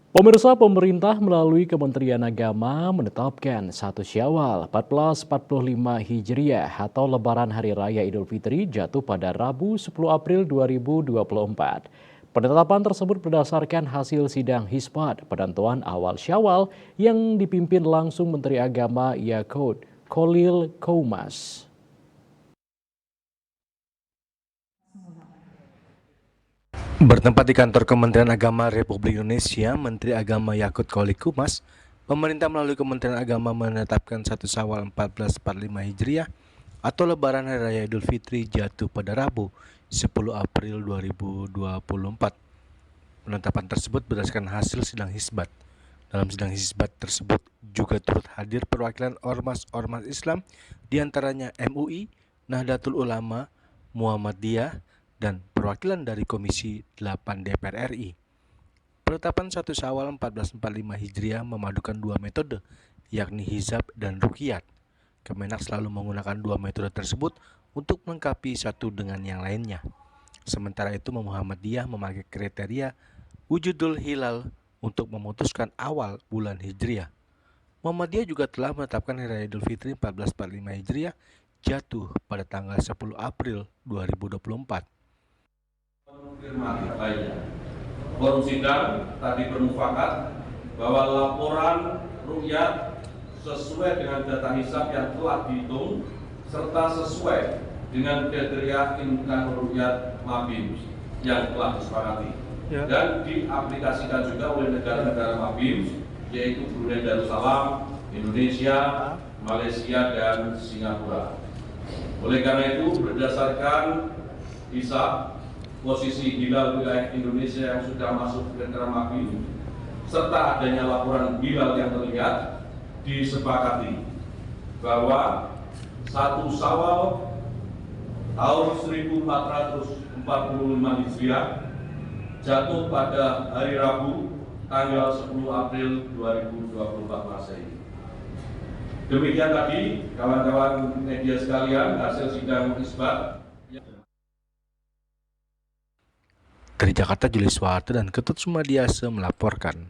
Pemirsa, pemerintah melalui Kementerian Agama menetapkan 1 Syawal 1445 Hijriah atau Lebaran Hari Raya Idul Fitri jatuh pada Rabu 10 April 2024. Penetapan tersebut berdasarkan hasil sidang Hisbat penentuan awal Syawal yang dipimpin langsung Menteri Agama Yakut Khalil Koumas. Bertempat di kantor Kementerian Agama Republik Indonesia, Menteri Agama Yakut Khalil Koumas, pemerintah melalui Kementerian Agama menetapkan 1 Syawal 1445 Hijriah atau Lebaran Hari Raya Idul Fitri jatuh pada Rabu 10 April 2024. Penetapan tersebut berdasarkan hasil sidang Hisbat. Dalam sidang Hisbat tersebut juga turut hadir perwakilan ormas-ormas Islam, diantaranya MUI, Nahdlatul Ulama, Muhammadiyah, dan perwakilan dari Komisi 8 DPR RI. Penetapan 1 Syawal 1445 Hijriah memadukan dua metode, yakni hizab dan ruqyat. Kemenak selalu menggunakan dua metode tersebut untuk melengkapi satu dengan yang lainnya. Sementara itu Muhammadiyah memakai kriteria wujudul hilal untuk memutuskan awal bulan Hijriah. Muhammadiyah juga telah menetapkan Hari Raya Idul Fitri 1445 Hijriah jatuh pada tanggal 10 April 2024. Konfirmatif lainnya. Forum sidang tadi bermufakat bahwa laporan ruqyat sesuai dengan data hisab yang telah dihitung serta sesuai dengan kriteria income ruqyat Mabim yang telah disepakati dan diaplikasikan juga oleh negara-negara Mabim yaitu Brunei Darussalam, Indonesia, Malaysia, dan Singapura. Oleh karena itu berdasarkan hisab posisi hilal wilayah Indonesia yang sudah masuk ke kriteria Mabim serta adanya laporan hilal yang terlihat, disepakati bahwa 1 Syawal tahun 1445 Hijriah jatuh pada hari Rabu tanggal 10 April 2024 Masehi. Demikian tadi kawan-kawan media sekalian hasil sidang Hisbat. Dari Jakarta, Julius Suharto dan Ketut Sumadiase melaporkan.